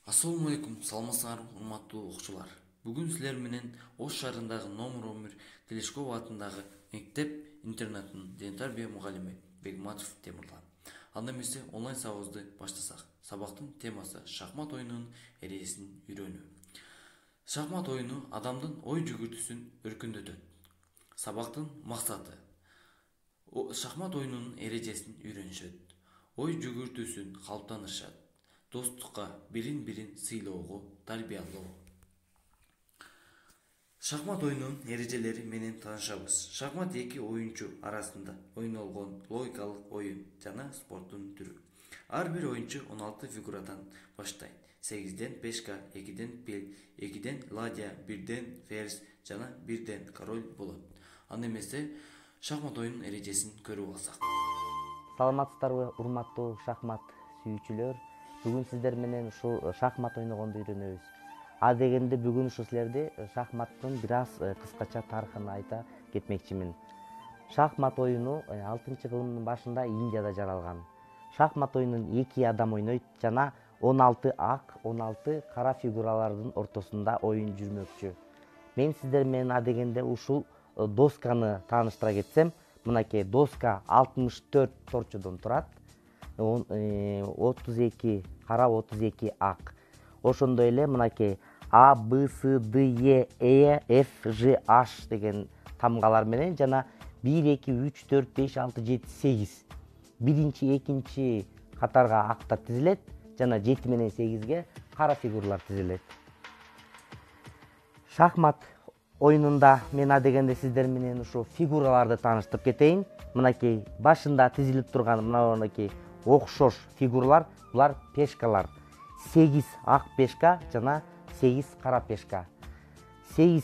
Assalamu алейкум, саламатсыңар урматтуу окуучулар. Бүгүн силер менен Ош шаарындагы номер 11 Телешков атындагы мектеп-интернаттын ден тарбия мугалими Бегматов Темирлан. Анда эмесе онлайн сабагыбызды баштасак. Сабактын темасы шахмат оюнунун эрежесин үйрөнүү. Шахмат оюну адамдын ой жүгүртүүсүн өркүндөтөт. Сабактын максаты шахмат оюнунун эрежесин үйрөнүшөт. Ой жүгүртүүсүн калыптандырышат. Достукка, бирин-бирин сыйлоого тарбиялоо. Шахмат оюнунун эрежелери менен таанышабыз. Шахмат эки оюнчу арасында ойнолгон логикалык оюн жана спорттун түрү. Ар бир оюнчу 16 фигурадан баштайт. 8ден пешка, 2ден пил, 2ден ладья, 1ден ферзь жана 1ден король болот. Анда эмесе шахмат оюнунун эрежесин көрүп алсак. Саламатсыздарбы, урматтуу шахмат сүйүүчүлөр. Бүгүн сиздер менен ушул шахмат ойногонду үйрөнөбүз. Дегенде бүгүн ушу силерди шахматтын бир аз кыскача тарыхын айта кетмекчимин. Шахмат оюну 6-кылымдын башында Индияда жаралган. Шахмат оюнун 2 адам ойнойт жана 16 ак, 16 кара фигуралардын ортосунда оюн жүрмөкчү. Мен сиздер менен дегенде ушул досканы тааныштыра кетсем, мынакей доска 64 торчодон турат. 32 кара, 32 ак. Ошондой эле мынакей А, Б, С, Д, Е, Ф, Ж, H деген тамгалар менен жана 1, 2, 3, 4, 5, 6, 7, 8. Биринчи, экинчи катарга актар тизилет жана 7 менен 8ге кара фигуралар тизилет. Шахмат оюнунда мен дегенде сиздер менен ушу фигураларды тааныштырып кетейин. Мынакей башында тизилип турган мынакей окшош фигуралар, булар пешкалар. 8 ак пешка жана 8 кара пешка. 8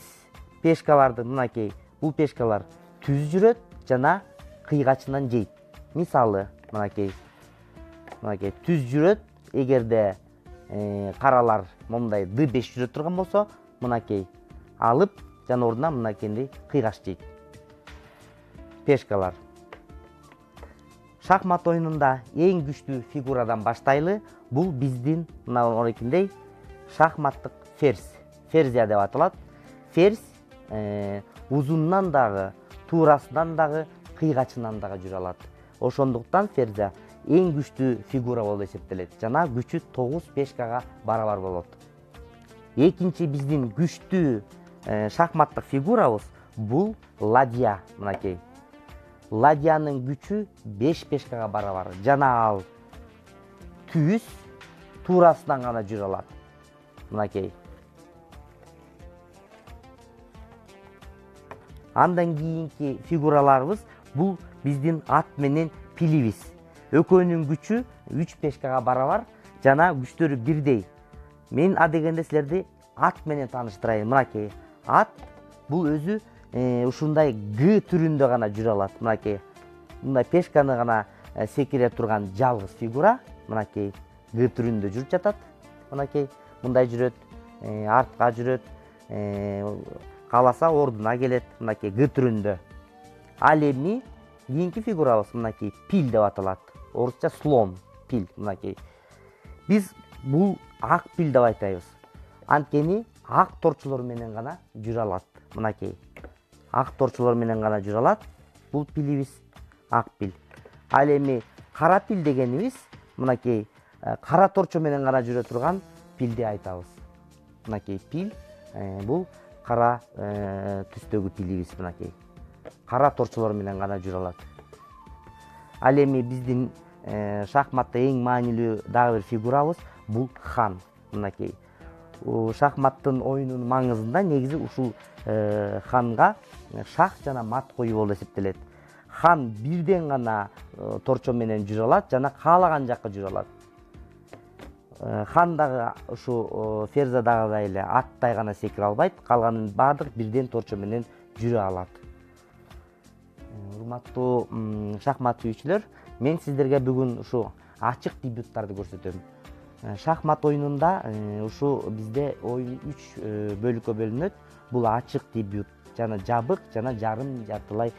пешкаларды мынакей бул пешкалар түз жүрөт жана кыйгачынан жейт. Мисалы, мынакей түз жүрөт, эгерде каралар момундай d5 жүрө турган болсо, мынакей алып жана ордуна мынакейди кыйгач жейт. Пешкалар. Шахмат оюнунда эң күчтүү фигурадан баштайлы. Бул биздин мына орекиндей шахматтык ферзь. Ферзия деп аталат. Ферзь узунунан дагы, туурасынан дагы, кыйгачынан дагы жүрө алат. Ошондуктан ферзия эң күчтүү фигура болуп эсептелет. Жана күчү 9 пешкага барабар болот. Экинчи биздин күчтүү шахматтык фигурабыз бул ладья. Мынакей ладьянын күчү 5 пешкага барабар. Жана ал түз туурасынан гана жүрө алат. Мынакей. Андан кийинки фигураларыбыз бул биздин ат менен пилибиз. Экөөнүн күчү 3 пешкага барабар жана күчтөрү бирдей. Мен дегенде силерди ат менен тааныштырайын. Мынакей ат бул өзү ушундай Г түрүндө гана жүрө алат. Мынакей мындай пешканы гана секире турган жалгыз фигура. Мынакей Г түрүндө жүрүп жатат. Мынакей мындай жүрөт, артка жүрөт, кааласа ордуна келет. Мынакей Г түрүндө. Ал эми кийинки фигурабыз мынакей пил деп аталат. Орусча слон, пил. Мынакей биз бул ак пил деп айтайбыз. Анткени ак торчолор менен гана жүрө алат. Мынакей ак торчолор менен гана жүрө алат. Бул пилибиз ак пил. Ал эми кара пил дегенибиз мынакей кара торчо менен гана жүрө турган пилди айтабыз. Мынакей пил бул кара түстөгү пилибиз. Мынакей кара торчолор менен гана жүрө алат. Ал эми биздин шахматта эң маанилүү дагы бир фигурабыз бул хан. Мынакей шахматтын оюнунун маңызында негизи ушул ханга шах жана мат коюу болуп эсептелет. Хан бирден гана торчо менен жүрө алат жана каалаган жакка жүрө алат. Хан дагы ушу ферза дагыдай эле аттай гана секире албайт, калганын баардык бирден торчо менен жүрө алат. Урматтуу шахмат сүйүүчүлөр, мен сиздерге бүгүн ушу ачык дебюттарды көрсөтөм. Шахмат оюнунда ушу бизде оюн 3 бөлүккө бөлүнөт. Бул ачык дебют жана жабык жана жарым жартылай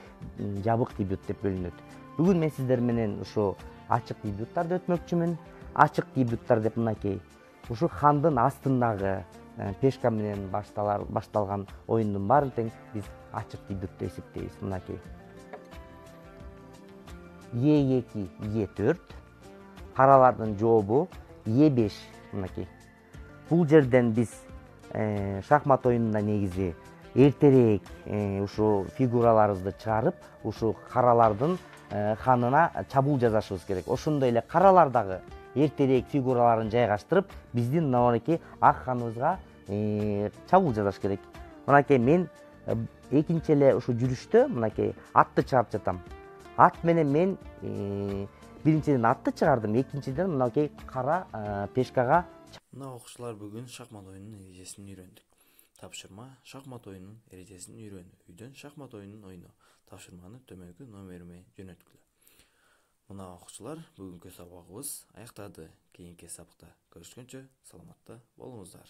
жабык дебют деп бөлүнөт. Бүгүн мен сиздер менен ушу ачык дебюттарды өтмөкчүмүн. Ачык дебюттар деп мынакей ушу хандын астындагы пешка менен башталган оюндун баарын тең биз ачык тийдүктүү эсептейбиз. Мынакей Е2, Е4, каралардын жообу Е5. Мынакей бул жерден биз шахмат оюнунда негизи эртерээк ушу фигураларыбызды чыгарып, ушу каралардын ханына чабуул жасашыбыз керек. Ошондой эле каралар дагы эртерээк фигураларын жайгаштырып, биздин мынакей ак ханыбызга чабуул жасаш керек. Мынакей мен экинчи эле ушу жүрүштө мынакей атты чыгарып жатам. Ат менен мен биринчиден атты чыгардым, экинчиден мынакей кара пешкага. Мына окуучулар бүгүн шахмат оюнунун эрежесин үйрөндүк. Тапшырма шахмат оюнунун эрежесин үйрөн. Үйдөн шахмат оюнун ойно. Тапшырманы төмөнкү номериме жөнөткүлө. Мына окуучулар бүгүнкү сабагыбыз аяктады. Кийинки сабакта көрүшкөнчө саламатта болуңуздар.